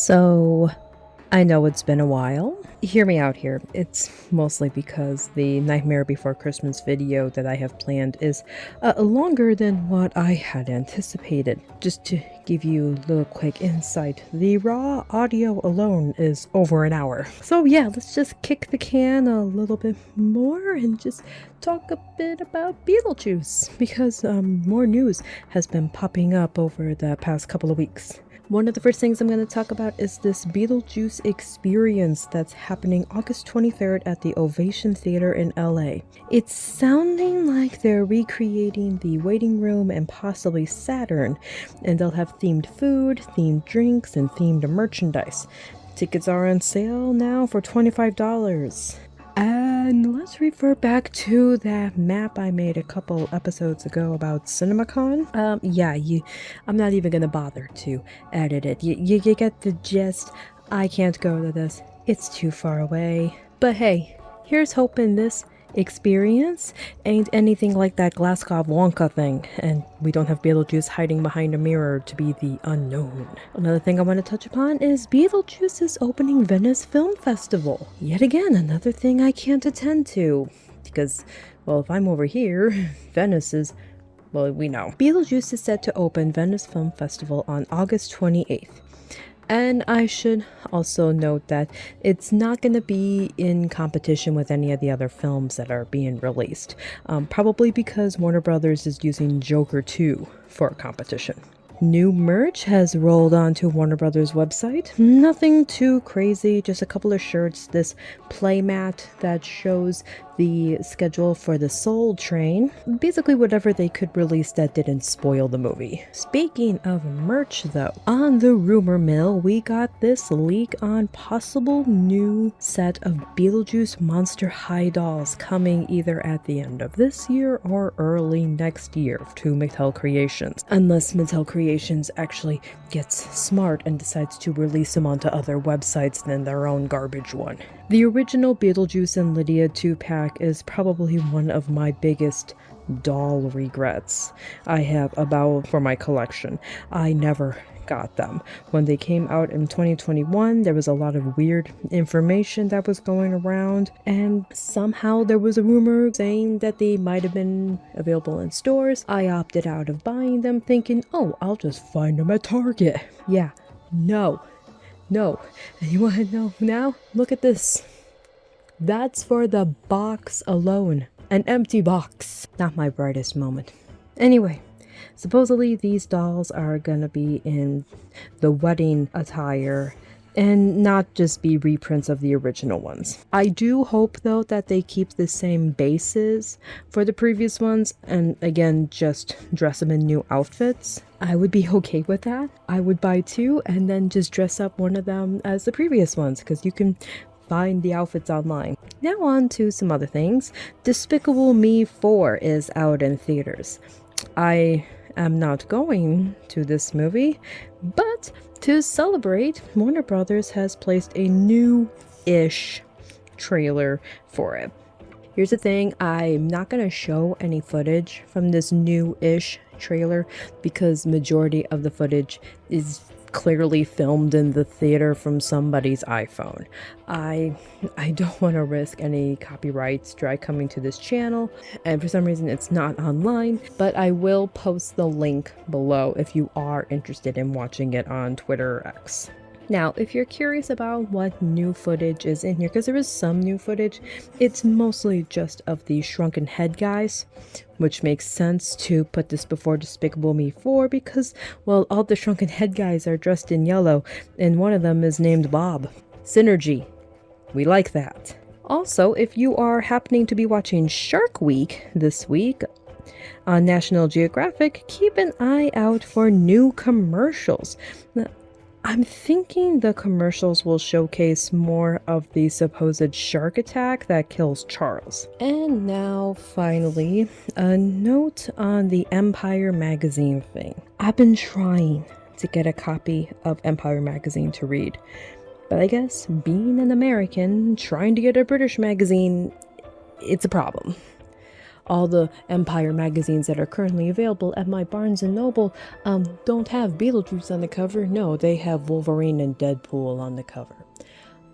So, I know it's been a while. Hear me out here. It's mostly because the Nightmare Before Christmas video that I have planned is longer than what I had anticipated. Just to give you a little quick insight, the raw audio alone is over an hour. So yeah, let's just kick the can a little bit more and just talk a bit about Beetlejuice, because more news has been popping up over the past couple of weeks. One of the first things I'm going to talk about is this Beetlejuice experience that's happening August 23rd at the Ovation Theater in LA. It's sounding like they're recreating the waiting room and possibly Saturn, and they'll have themed food, themed drinks, and themed merchandise. Tickets are on sale now for $25. And let's refer back to that map I made a couple episodes ago about CinemaCon. I'm not even gonna bother to edit it. You get the gist. I can't go to this. It's too far away. But hey, here's hoping this experience ain't anything like that Glasgow Wonka thing, and we don't have Beetlejuice hiding behind a mirror to be the unknown. Another thing I want to touch upon is Beetlejuice is opening Venice Film Festival. Yet again, another thing I can't attend to, because, well, if I'm over here, Venice is, well, we know. Beetlejuice is set to open Venice Film Festival on August 28th. And I should also note that it's not going to be in competition with any of the other films that are being released. Probably because Warner Brothers is using Joker 2 for competition. New merch has rolled onto Warner Brothers' website. Nothing too crazy, just a couple of shirts, this playmat that shows the schedule for the Soul Train. Basically whatever they could release that didn't spoil the movie. Speaking of merch though, on the rumor mill we got this leak on possible new set of Beetlejuice Monster High dolls coming either at the end of this year or early next year to Mattel Creations. Unless Mattel Creations actually gets smart and decides to release them onto other websites than their own garbage one. The original Beetlejuice and Lydia 2-pack is probably one of my biggest doll regrets I have about for my collection. I never got them. When they came out in 2021, there was a lot of weird information that was going around, and somehow there was a rumor saying that they might have been available in stores. I opted out of buying them thinking, oh, I'll just find them at Target. Yeah, no. And you want to know now? Look at this. That's for the box alone. An empty box. Not my brightest moment. Anyway, supposedly these dolls are gonna be in the wedding attire and not just be reprints of the original ones. I do hope though that they keep the same bases for the previous ones and again just dress them in new outfits. I would be okay with that. I would buy two and then just dress up one of them as the previous ones, because you can find the outfits online. Now on to some other things. Despicable Me 4 is out in theaters. I am not going to this movie, but to celebrate, Warner Brothers has placed a new-ish trailer for it. Here's the thing, I'm not going to show any footage from this new-ish trailer because majority of the footage is clearly filmed in the theater from somebody's iPhone. I don't want to risk any copyright strike coming to this channel, and for some reason it's not online, but I will post the link below if you are interested in watching it on Twitter or X. Now, if you're curious about what new footage is in here, because there is some new footage, it's mostly just of the shrunken head guys, which makes sense to put this before Despicable Me 4 because, well, all the shrunken head guys are dressed in yellow, and one of them is named Bob. Synergy. We like that. Also, if you are happening to be watching Shark Week this week on National Geographic, keep an eye out for new commercials. Now, I'm thinking the commercials will showcase more of the supposed shark attack that kills Charles. And now, finally, a note on the Empire magazine thing. I've been trying to get a copy of Empire magazine to read, but I guess being an American trying to get a British magazine, it's a problem. all the Empire magazines that are currently available at my Barnes & Noble don't have Beetlejuice on the cover. No, they have Wolverine and Deadpool on the cover.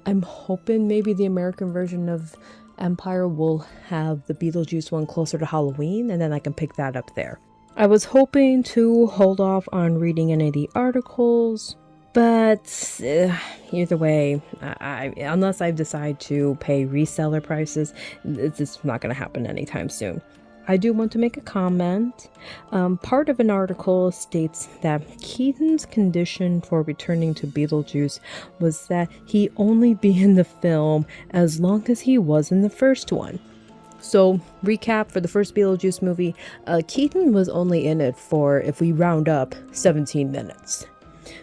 I'm hoping maybe the American version of Empire will have the Beetlejuice one closer to Halloween, and then I can pick that up there. I was hoping to hold off on reading any of the articles, but either way, unless I decide to pay reseller prices, it's not going to happen anytime soon. I do want to make a comment. Part of an article states that Keaton's condition for returning to Beetlejuice was that he only be in the film as long as he was in the first one. So, recap for the first Beetlejuice movie, Keaton was only in it for, if we round up, 17 minutes.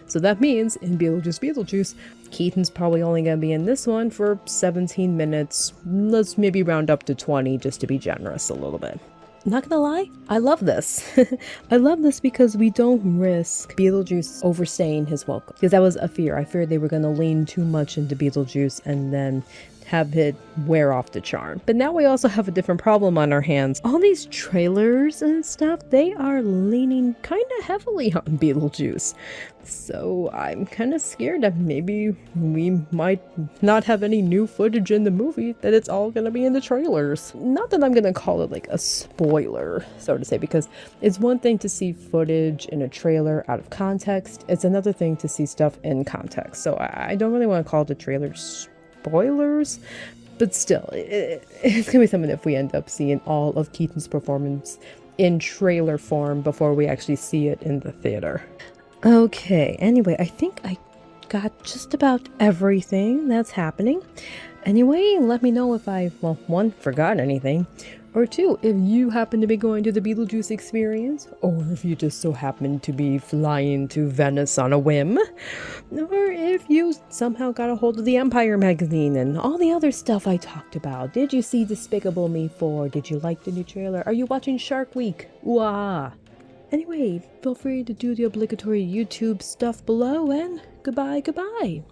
So that means, in Beetlejuice, Keaton's probably only going to be in this one for 17 minutes. Let's maybe round up to 20 just to be generous a little bit. Not gonna lie, I love this. I love this because we don't risk Beetlejuice overstaying his welcome. Because that was a fear. I feared they were going to lean too much into Beetlejuice and then have it wear off the charm. But now we also have a different problem on our hands. All these trailers and stuff, they are leaning kind of heavily on Beetlejuice. So I'm kind of scared that maybe we might not have any new footage in the movie, that it's all going to be in the trailers. Not that I'm going to call it like a spoiler, so to say, because it's one thing to see footage in a trailer out of context. It's another thing to see stuff in context. So I don't really want to call it a trailer spoilers, but still, it's gonna be something if we end up seeing all of Keaton's performance in trailer form before we actually see it in the theater. Okay, anyway, I think I got just about everything that's happening. Anyway, let me know if I, well, one, forgot anything, or two, if you happen to be going to the Beetlejuice experience, or if you just so happen to be flying to Venice on a whim, or if you somehow got a hold of the Empire magazine and all the other stuff I talked about. Did you see Despicable Me 4? Did you like the new trailer? Are you watching Shark Week? Ooh-ah! Anyway, feel free to do the obligatory YouTube stuff below, and goodbye.